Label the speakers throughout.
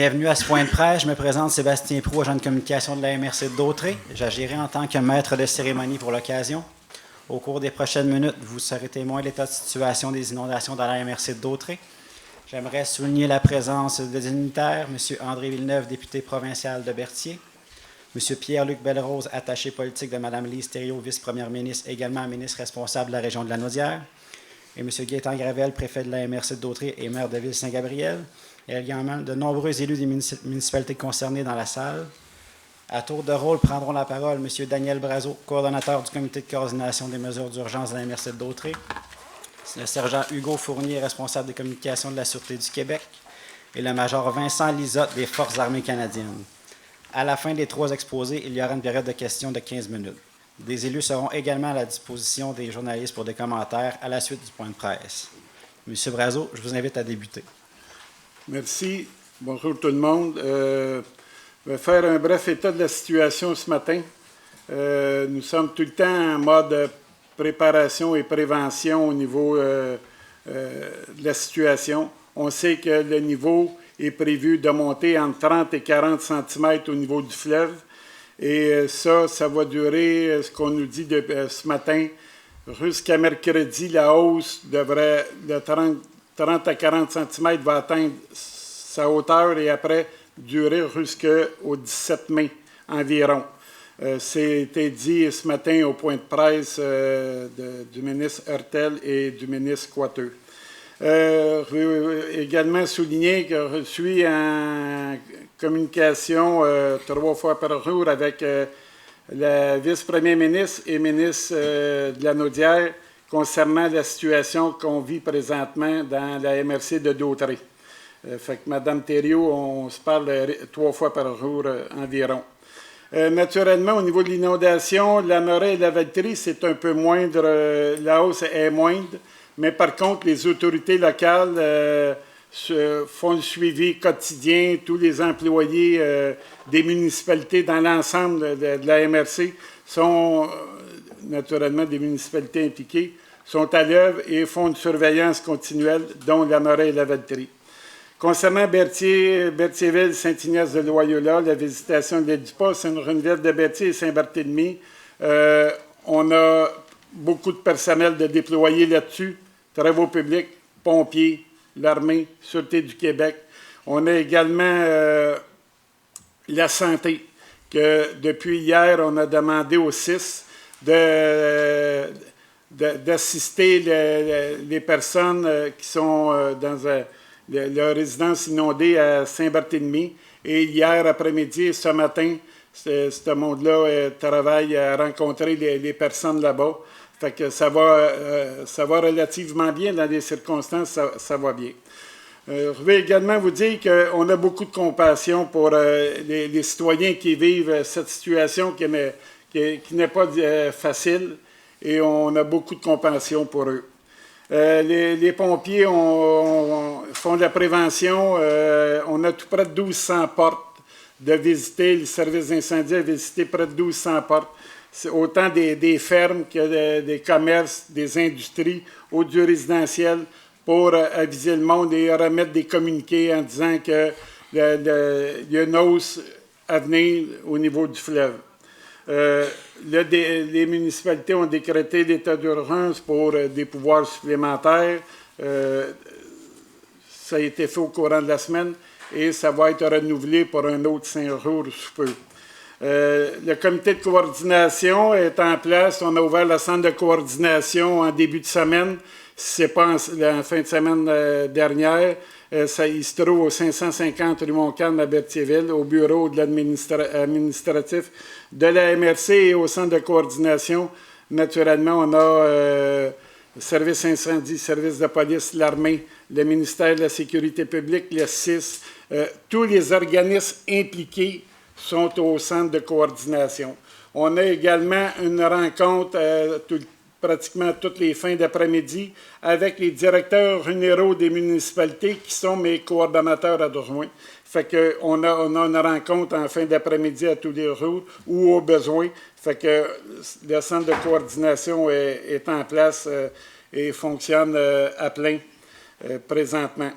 Speaker 1: Bienvenue à ce point de presse. Je me présente Sébastien Proulx, agent de communication de la MRC de Dautrey. J'agirai en tant que maître de cérémonie pour l'occasion. Au cours des prochaines minutes, vous serez témoin de l'état de situation des inondations dans la MRC de Dautrey. J'aimerais souligner la présence de dignitaires, M. André Villeneuve, député provincial de Berthier, M. Pierre-Luc Belrose, attaché politique de Mme Lise Thériault, vice-première ministre, également ministre responsable de la région de la Naudière, et M. Gaétan Gravel, préfet de la MRC de Dautrey et maire de Ville-Saint-Gabriel. Il y a également de nombreux élus des municipalités concernées dans la salle. À tour de rôle, prendront la parole M. Daniel Brazeau, coordonnateur du comité de coordination des mesures d'urgence de la MRC de Dautrey, le sergent Hugo Fournier, responsable des communications de la Sûreté du Québec, et le major Vincent Lisotte des Forces armées canadiennes. À la fin des trois exposés, il y aura une période de questions de 15 minutes. Des élus seront également à la disposition des journalistes pour des commentaires à la suite du point de presse. M. Brazeau, je vous invite à débuter.
Speaker 2: Merci. Bonjour tout le monde. Je vais faire un bref état de la situation ce matin. Nous sommes tout le temps en mode préparation et prévention au niveau de la situation. On sait que le niveau est prévu de monter entre 30 et 40 cm au niveau du fleuve. Et ça va durer, ce qu'on nous dit ce matin, jusqu'à mercredi. La hausse devrait, de 30 à 40 cm, va atteindre sa hauteur et après durer jusqu'au 17 mai environ. C'était dit ce matin au point de presse du ministre Hertel et du ministre Coiteux. Je veux également souligner que je suis en communication 3 fois par jour avec la vice-premier ministre et ministre de la Naudière concernant la situation qu'on vit présentement dans la MRC de Dautrey. Fait que Mme Thériault, on se parle 3 fois par jour environ. Naturellement, au niveau de l'inondation, la Moret et la Valtrie, c'est un peu moindre, la hausse est moindre, mais par contre, les autorités locales font le suivi quotidien. Tous les employés des municipalités dans l'ensemble de la MRC sont naturellement des municipalités impliquées, sont à l'œuvre et font une surveillance continuelle, dont la Moret et la Valtrie. Concernant Berthierville, Saint-Ignace-de-Loyola, la visitation de l'aide du pas, Sainte-Geneviève de Berthier et Saint-Barthélemy, on a beaucoup de personnel de déployer là-dessus, travaux publics, pompiers, l'armée, Sûreté du Québec. On a également la santé, que depuis hier, on a demandé aux CIS d'assister les personnes qui sont dans leur résidence inondée à Saint-Barthélemy. Et hier après-midi et ce matin, ce monde-là travaille à rencontrer les personnes là-bas. Fait que ça va relativement bien dans les circonstances, ça va bien. Je vais également vous dire qu'on a beaucoup de compassion pour les citoyens qui vivent cette situation qui n'est pas facile, et on a beaucoup de compassion pour eux. Les pompiers font de la prévention. On a tout près de 1200 portes de visiter. Le service d'incendie a visité près de 1200 portes. C'est autant des fermes que des commerces, des industries ou du résidentiel pour aviser le monde et remettre des communiqués en disant qu'il y a une hausse à venir au niveau du fleuve. Les municipalités ont décrété l'état d'urgence pour des pouvoirs supplémentaires. Ça a été fait au courant de la semaine et ça va être renouvelé pour un autre 5 jours sous peu. Le comité de coordination est en place. On a ouvert le centre de coordination en début de semaine. Ce n'est pas en fin de semaine dernière. Il se trouve au 550 rue Montcalm à Berthierville, au bureau de l'administratif de la MRC et au centre de coordination. Naturellement, on a service incendie, service de police, l'armée, le ministère de la Sécurité publique, le CIS. Tous les organismes impliqués sont au centre de coordination. On a également une rencontre pratiquement toutes les fins d'après-midi avec les directeurs généraux des municipalités qui sont mes coordonnateurs adjoints. Fait qu'on a une rencontre en fin d'après-midi à tous les jours ou au besoin. Fait que le centre de coordination est en place et fonctionne à plein présentement.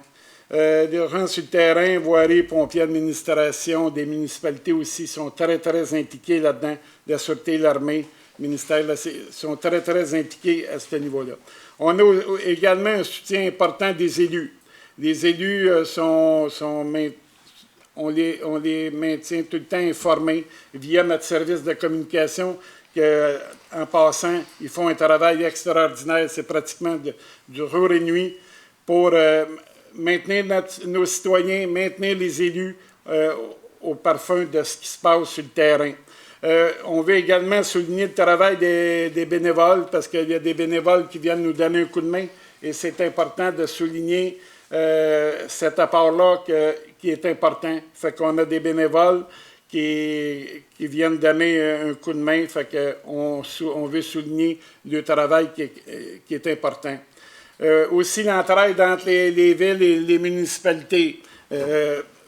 Speaker 2: Les gens sur le terrain, voirie, pompiers, administration, des municipalités aussi sont très, très impliqués là-dedans. La Sûreté, l'Armée, le ministère sont très, très impliqués à ce niveau-là. On a également un soutien important des élus. Les élus on les maintient tout le temps informés via notre service de communication que, en passant, ils font un travail extraordinaire. C'est pratiquement du jour et nuit pour maintenir nos citoyens, maintenir les élus au parfum de ce qui se passe sur le terrain. On veut également souligner le travail des bénévoles parce qu'il y a des bénévoles qui viennent nous donner un coup de main et c'est important de souligner cet apport-là qui est important. Fait qu'on a des bénévoles qui viennent donner un coup de main. Fait qu'on veut souligner le travail qui est important. Aussi l'entraide entre les villes et les municipalités.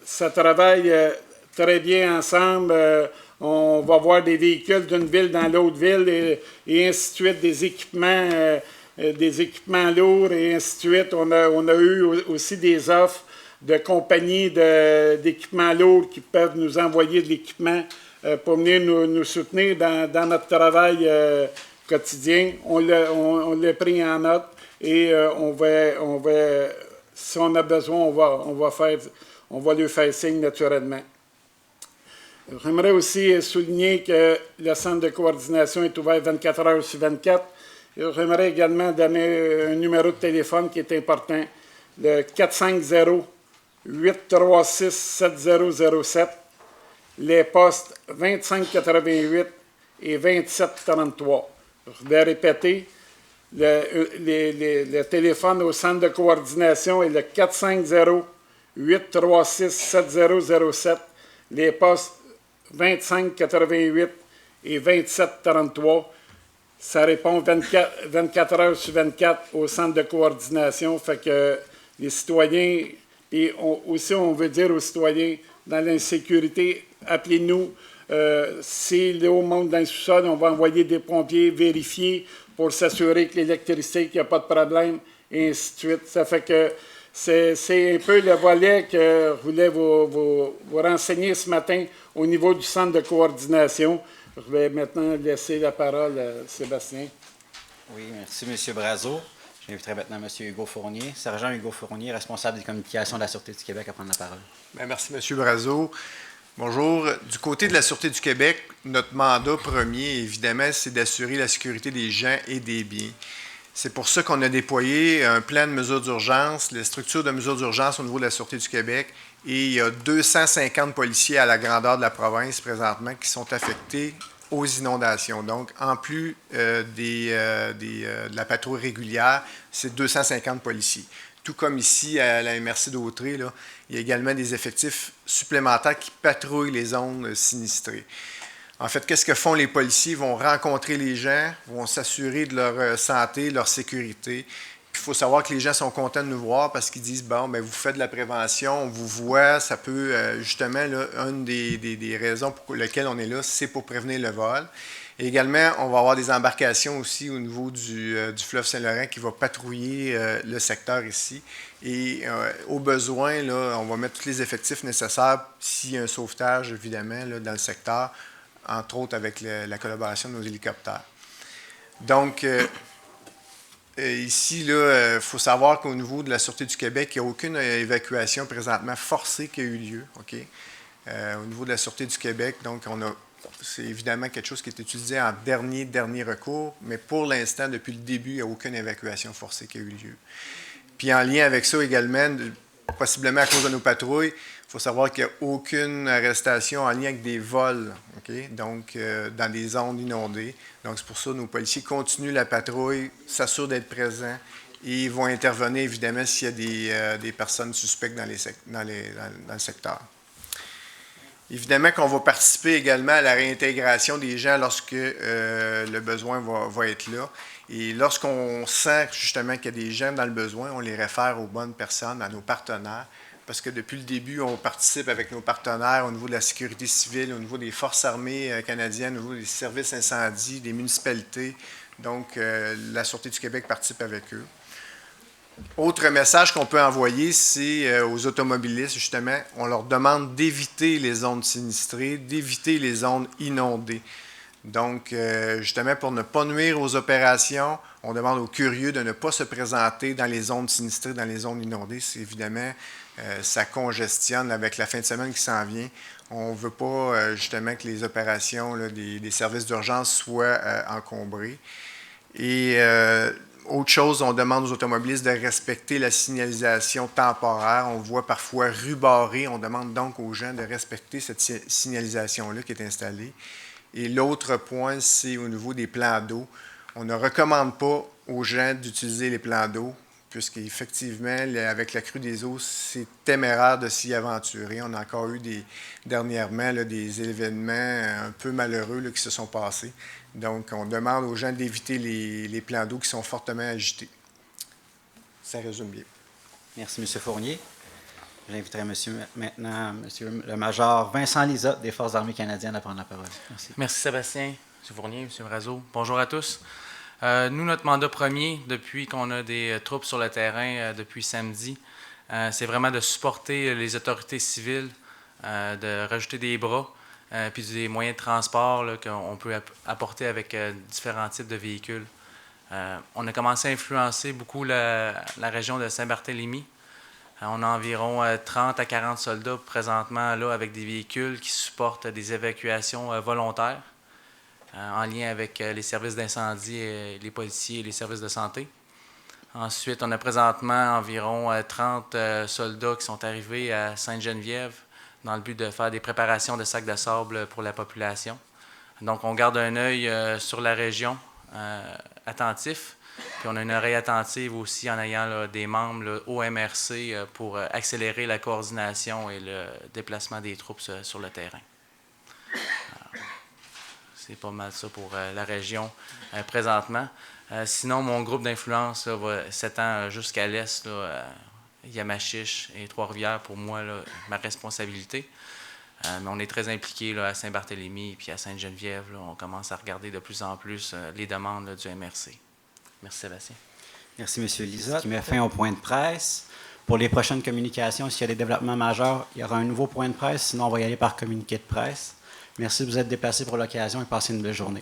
Speaker 2: Ça travaille très bien ensemble. On va voir des véhicules d'une ville dans l'autre ville et ainsi de suite, des équipements lourds et ainsi de suite. On a eu aussi des offres de compagnies d'équipements lourds qui peuvent nous envoyer de l'équipement pour venir nous soutenir dans notre travail quotidien. On l'a pris en note et si on a besoin, on va lui faire signe naturellement. J'aimerais aussi souligner que le centre de coordination est ouvert 24 heures sur 24. J'aimerais également donner un numéro de téléphone qui est important, le 450-836-7007, les postes 2588 et 2733. Je vais répéter, le téléphone au centre de coordination est le 450-836-7007, les postes 2588 et 2733. Ça répond 24 heures sur 24 au centre de coordination. Fait que les citoyens, et aussi on veut dire aux citoyens, dans l'insécurité, appelez-nous. Si l'eau monte dans le sous-sol, on va envoyer des pompiers vérifier pour s'assurer que l'électricité, qu'il n'y a pas de problème, et ainsi de suite. Ça fait que c'est un peu le volet que je voulais vous renseigner ce matin au niveau du centre de coordination. Je vais maintenant laisser la parole à Sébastien.
Speaker 1: Oui, merci, M. Brazeau. J'inviterai maintenant M. Hugo Fournier, sergent Hugo Fournier, responsable des communications de la Sûreté du Québec, à prendre la parole.
Speaker 3: Bien, merci, M. Brazeau. Bonjour. Du côté de la Sûreté du Québec, notre mandat premier, évidemment, c'est d'assurer la sécurité des gens et des biens. C'est pour ça qu'on a déployé un plan de mesures d'urgence, les structures de mesures d'urgence au niveau de la Sûreté du Québec, et il y a 250 policiers à la grandeur de la province présentement qui sont affectés aux inondations. Donc, en plus de la patrouille régulière, c'est 250 policiers. Tout comme ici à la MRC d'Autrey, là, il y a également des effectifs supplémentaires qui patrouillent les zones sinistrées. En fait, qu'est-ce que font les policiers? Ils vont rencontrer les gens, vont s'assurer de leur santé, leur sécurité. Il faut savoir que les gens sont contents de nous voir parce qu'ils disent, bon, bien, vous faites de la prévention, on vous voit, ça peut, justement, là, une des raisons pour lesquelles on est là, c'est pour prévenir le vol. Et également, on va avoir des embarcations aussi au niveau du fleuve Saint-Laurent qui va patrouiller le secteur ici. Et au besoin, là, on va mettre tous les effectifs nécessaires s'il y a un sauvetage, évidemment, là, dans le secteur, entre autres avec la collaboration de nos hélicoptères. Donc, ici, il faut savoir qu'au niveau de la Sûreté du Québec, il n'y a aucune évacuation présentement forcée qui a eu lieu. Okay? Au niveau de la Sûreté du Québec, donc, c'est évidemment quelque chose qui est utilisé en dernier recours, mais pour l'instant, depuis le début, il n'y a aucune évacuation forcée qui a eu lieu. Puis en lien avec ça également, possiblement à cause de nos patrouilles, il faut savoir qu'il n'y a aucune arrestation en lien avec des vols, okay? Donc dans des zones inondées. Donc c'est pour ça que nos policiers continuent la patrouille, s'assurent d'être présents et vont intervenir évidemment s'il y a des personnes suspectes dans le secteur. Évidemment qu'on va participer également à la réintégration des gens lorsque le besoin va être là. Et lorsqu'on sent justement qu'il y a des gens dans le besoin, on les réfère aux bonnes personnes, à nos partenaires, parce que depuis le début, on participe avec nos partenaires au niveau de la sécurité civile, au niveau des forces armées canadiennes, au niveau des services incendies, des municipalités. Donc, la Sûreté du Québec participe avec eux. Autre message qu'on peut envoyer, c'est aux automobilistes, justement, on leur demande d'éviter les zones sinistrées, d'éviter les zones inondées. Donc, justement, pour ne pas nuire aux opérations, on demande aux curieux de ne pas se présenter dans les zones sinistrées, dans les zones inondées. C'est évidemment, ça congestionne avec la fin de semaine qui s'en vient. On ne veut pas, justement, que les opérations là, des services d'urgence soient encombrées. Et autre chose, on demande aux automobilistes de respecter la signalisation temporaire. On voit parfois rue barrée. On demande donc aux gens de respecter cette signalisation-là qui est installée. Et l'autre point, c'est au niveau des plans d'eau. On ne recommande pas aux gens d'utiliser les plans d'eau, puisqu'effectivement, avec la crue des eaux, c'est téméraire de s'y aventurer. On a encore eu dernièrement là, des événements un peu malheureux là, qui se sont passés. Donc, on demande aux gens d'éviter les plans d'eau qui sont fortement agités. Ça résume bien.
Speaker 1: Merci, M. Fournier. J'inviterai maintenant M. le Major Vincent Lizotte des Forces armées canadiennes à prendre la parole. Merci.
Speaker 4: Merci Sébastien, M. Fournier, M. Brazeau. Bonjour à tous. Nous, notre mandat premier, depuis qu'on a des troupes sur le terrain depuis samedi, c'est vraiment de supporter les autorités civiles, de rajouter des bras, puis des moyens de transport là, qu'on peut apporter avec différents types de véhicules. On a commencé à influencer beaucoup la région de Saint-Barthélemy. On a environ 30 à 40 soldats présentement là avec des véhicules qui supportent des évacuations volontaires en lien avec les services d'incendie, les policiers et les services de santé. Ensuite, on a présentement environ 30 soldats qui sont arrivés à Sainte-Geneviève dans le but de faire des préparations de sacs de sable pour la population. Donc, on garde un œil sur la région attentif. Puis on a une oreille attentive aussi en ayant là, des membres là, au MRC pour accélérer la coordination et le déplacement des troupes sur le terrain. C'est pas mal ça pour la région présentement. Sinon, mon groupe d'influence s'étend jusqu'à l'est, Yamachiche et Trois-Rivières, pour moi, là, ma responsabilité. Mais on est très impliqués à Saint-Barthélemy et à Sainte-Geneviève. Là, on commence à regarder de plus en plus les demandes là, du MRC. Merci Sébastien.
Speaker 1: Merci M. Lizotte, qui met fin au point de presse. Pour les prochaines communications, s'il y a des développements majeurs, il y aura un nouveau point de presse, sinon on va y aller par communiqué de presse. Merci de vous être déplacés pour l'occasion et passez une belle journée.